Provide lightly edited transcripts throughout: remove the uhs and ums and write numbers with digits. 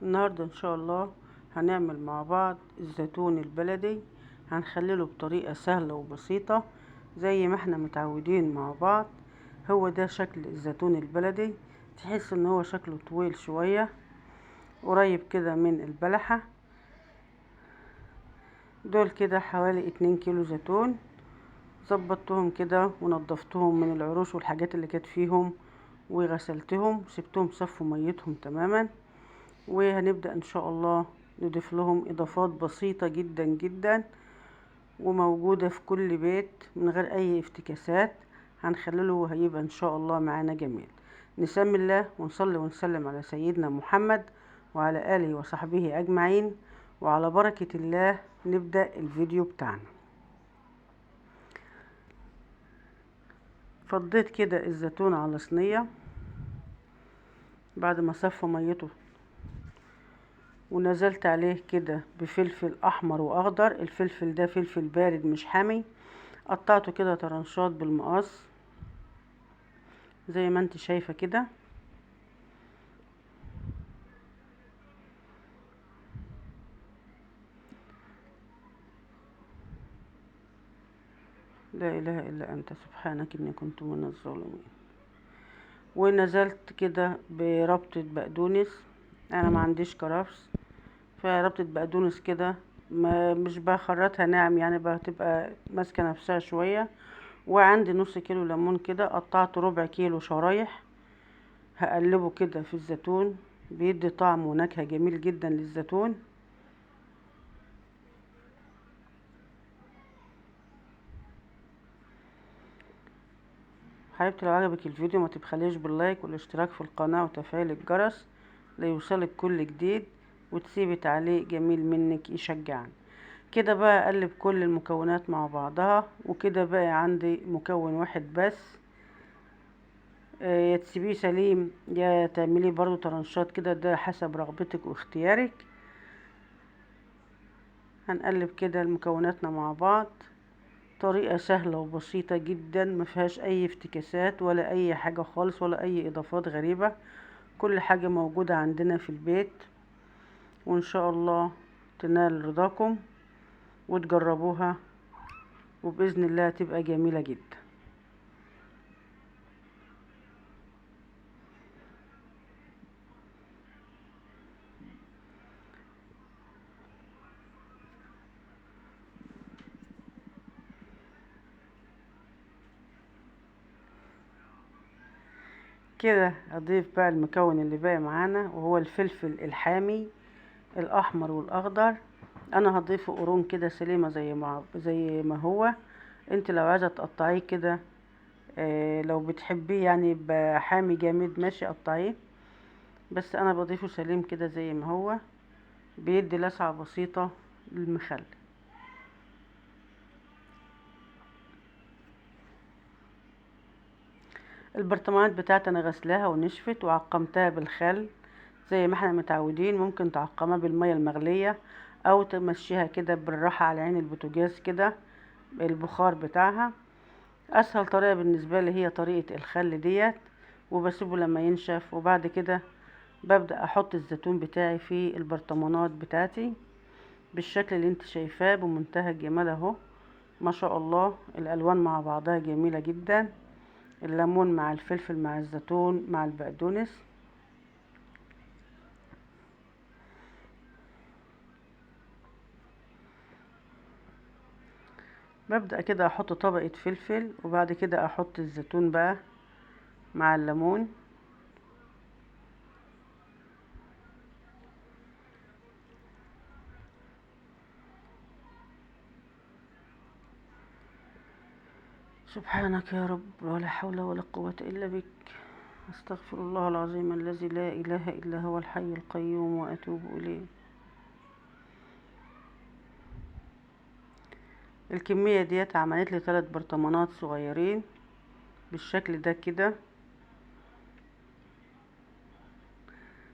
النهاردة ان شاء الله هنعمل مع بعض الزيتون البلدي. هنخلله بطريقة سهلة وبسيطة زي ما احنا متعودين مع بعض. هو ده شكل الزيتون البلدي، تحس ان هو شكله طويل شوية قريب كده من البلحة. دول كده حوالي 2 كيلو زيتون، ظبطتهم كده ونضفتهم من العروش والحاجات اللي كانت فيهم وغسلتهم، سبتهم صفوا ميتهم تماما. وهنبدأ ان شاء الله نضيف لهم اضافات بسيطة جدا جدا وموجودة في كل بيت من غير اي افتكاسات. هنخلله وهيبقى ان شاء الله معانا جميل. نسمي الله ونصلي ونسلم على سيدنا محمد وعلى آله وصحبه أجمعين، وعلى بركة الله نبدأ الفيديو بتاعنا. فضيت كده الزيتون على صينية بعد ما صفى ميته، ونزلت عليه كده بفلفل احمر واخضر. الفلفل ده فلفل بارد مش حامي، قطعته كده طرنشات بالمقص زي ما انت شايفة كده. لا اله الا انت سبحانك اني كنت من الظالمين. ونزلت كده بربطة بقدونس، انا ما عنديش كرفس، فربطة بقدونس كده ما مش بخرطها ناعم، يعني بتبقى ماسكة نفسها شوية. وعندي نص كيلو ليمون كده قطعته ربع كيلو شرايح، هقلبه كده في الزيتون، بيدي طعم ونكهة جميل جدا للزيتون. حبيبتي لو عجبك الفيديو ما تبخليش باللايك والاشتراك في القناة وتفعيل الجرس ليوصلك كل جديد، وتسيبي تعليق جميل منك يشجعني. كده بقى اقلب كل المكونات مع بعضها، وكده بقى عندي مكون واحد بس. يا تسيبيه سليم يا تعمليه برضو طرنشات كده، ده حسب رغبتك واختيارك. هنقلب كده مكوناتنا مع بعض، طريقة سهلة وبسيطة جدا، ما فيهاش اي افتكاسات ولا اي حاجة خالص ولا اي اضافات غريبة. كل حاجة موجودة عندنا في البيت، وان شاء الله تنال رضاكم وتجربوها، وبإذن الله تبقى جميلة جدا. كده اضيف بقى المكون اللي باقي معانا، وهو الفلفل الحامي الاحمر والاخضر. انا هضيفه قرون كده سليمة زي ما هو. انت لو عايزة تقطعيه كده، لو بتحبيه يعني بحامي جامد ماشي قطعيه، بس انا بضيفه سليم كده زي ما هو، بيدي لسعة بسيطة للمخلل. البرطمانات بتاعتي انا غسلاها ونشفت وعقمتها بالخل زي ما احنا متعودين. ممكن تعقمها بالمية المغلية او تمشيها كده بالراحة على عين البوتاجاز كده البخار بتاعها. اسهل طريقة بالنسبة لي هي طريقة الخل ديت، وبسيبه لما ينشف. وبعد كده ببدأ احط الزيتون بتاعي في البرطمانات بتاعتي بالشكل اللي انت شايفاه بمنتهى الجمال اهو. ما شاء الله الالوان مع بعضها جميلة جدا، الليمون مع الفلفل مع الزيتون مع البقدونس. ببدأ كده احط طبقة فلفل، وبعد كده احط الزيتون بقى مع الليمون. سبحانك يا رب ولا حول ولا قوة الا بك. استغفر الله العظيم الذي لا اله الا هو الحي القيوم واتوب اليه. الكمية ديت عملت لي 3 برطمانات صغيرين بالشكل ده كده.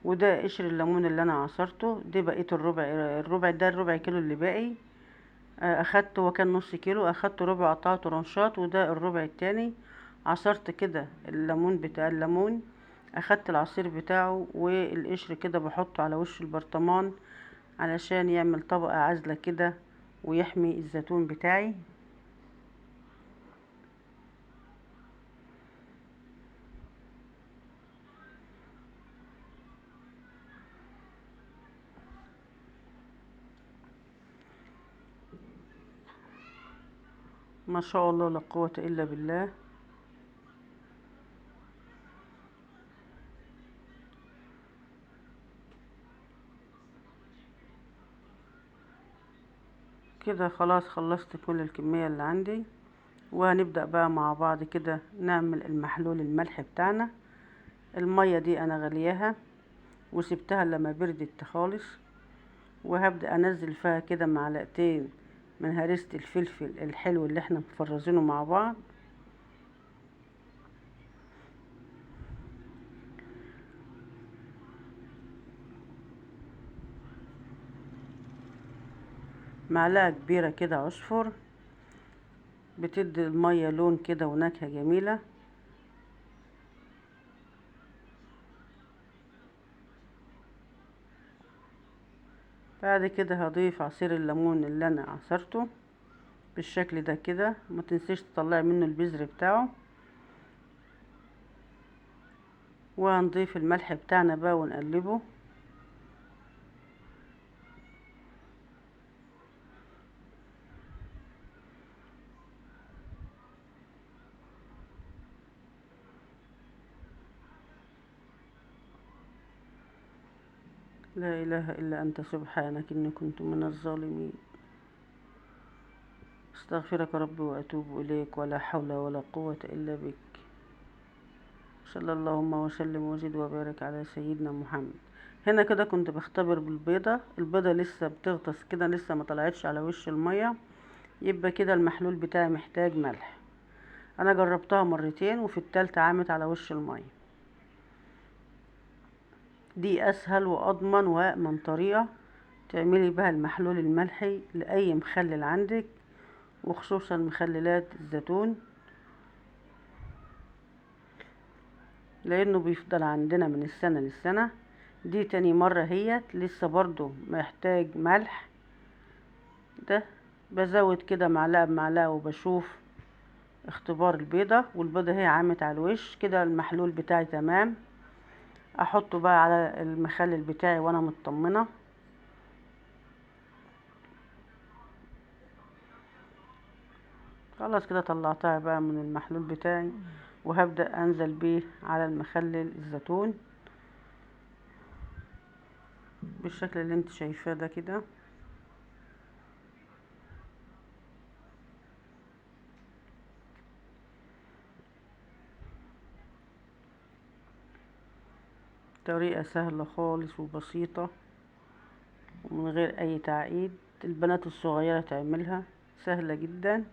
وده قشر الليمون اللي انا عصرته، ده بقية الربع كيلو اللي باقي. اخدت، هو كان نص كيلو، اخدت ربع قطعته رنشات، وده الربع التاني. عصرت كده الليمون بتاع الليمون اخدت العصير بتاعه والقشر كده بحطه على وش البرطمان علشان يعمل طبقة عازلة كده ويحمي الزيتون بتاعي. ما شاء الله لا قوة الا بالله. كده خلاص خلصت كل الكمية اللي عندي، وهنبدأ بقى مع بعض كده نعمل المحلول الملح بتاعنا. المية دي انا غلياها وسبتها لما بردت خالص، وهبدأ انزل فيها كده معلقتين من هريسة الفلفل الحلو اللي احنا مفرزينه مع بعض، معلقة كبيرة كده عصفر، بتدي المية لون كده ونكهة جميلة. بعد كده هضيف عصير الليمون اللي انا عصرته بالشكل ده كده، ما تنسيش تطلعي منه البذر بتاعه. وهنضيف الملح بتاعنا بقى ونقلبه. لا اله الا انت سبحانك اني كنت من الظالمين. استغفرك ربي واتوب اليك، ولا حول ولا قوة الا بك. صلى اللهم وسلم وزد وبارك على سيدنا محمد. هنا كده كنت بختبر بالبيضة، البيضة لسه بتغطس كده، لسه ما طلعتش على وش المية، يبقى كده المحلول بتاعي محتاج ملح. انا جربتها مرتين وفي التالتة عامت على وش المية. دي اسهل واضمن وامن طريقة تعملي بها المحلول الملحي لاي مخلل عندك، وخصوصا مخللات الزيتون، لانه بيفضل عندنا من السنة للسنة. دي تاني مرة هي لسه برضو محتاج ملح. ده بزود كده معلقة بمعلقة وبشوف اختبار البيضة، والبيضة هي عامت على الوش كده، المحلول بتاعي تمام. احطه بقى على المخلل بتاعي وانا مطمنة. خلاص كده طلعتها بقى من المحلول بتاعي، وهبدأ انزل بيه على المخلل الزيتون بالشكل اللي انت شايفاه ده كده. طريقة سهلة خالص وبسيطة ومن غير اي تعقيد، البنات الصغيرة تعملها، سهلة جدا.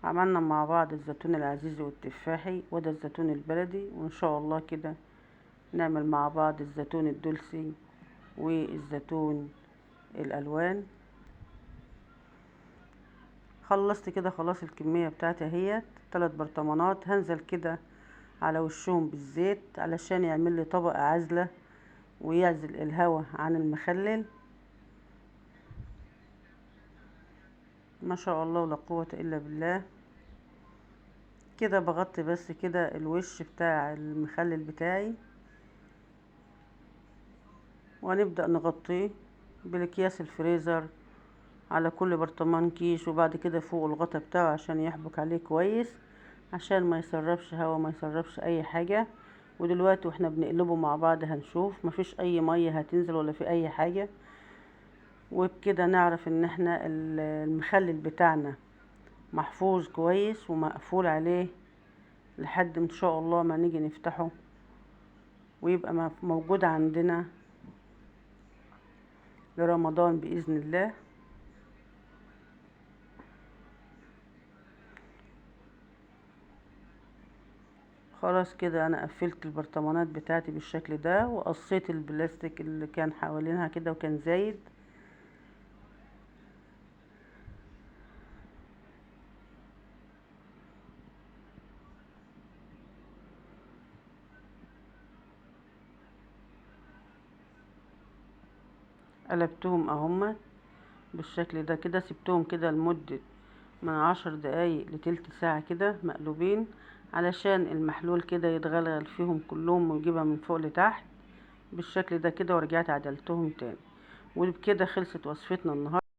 عملنا مع بعض الزيتون العزيزي والتفاحي، وده الزيتون البلدي، وان شاء الله كده نعمل مع بعض الزيتون الدلسي والزيتون الالوان. خلصت كده خلاص الكمية بتاعتي اهيت 3 برطمانات. هنزل كده على وشهم بالزيت علشان يعمل لي طبقة عازلة ويعزل الهواء عن المخلل. ما شاء الله ولا قوة الا بالله. كده بغطي بس كده الوش بتاع المخلل بتاعي، وهنبدأ نغطيه بالاكياس الفريزر على كل برطمان كيس، وبعد كده فوق الغطا بتاعه عشان يحبك عليه كويس، عشان ما يسربش هوا ما يسربش اي حاجة. ودلوقتي واحنا بنقلبه مع بعض هنشوف مفيش اي مية هتنزل ولا في اي حاجة، وبكده نعرف ان احنا المخلل بتاعنا محفوظ كويس ومقفول عليه لحد ان شاء الله ما نيجي نفتحه ويبقى موجود عندنا لرمضان بإذن الله. خلاص كده انا قفلت البرطمانات بتاعتي بالشكل ده، وقصيت البلاستيك اللي كان حوالينها كده وكان زايد. قلبتهم اهمت بالشكل ده كده، سبتهم كده لمدة من 10 دقايق لتلت ساعة كده مقلوبين، علشان المحلول كده يتغلغل فيهم كلهم ويجيبها من فوق لتحت بالشكل ده كده. ورجعت عدلتهم تاني، وبكده خلصت وصفتنا النهاردة.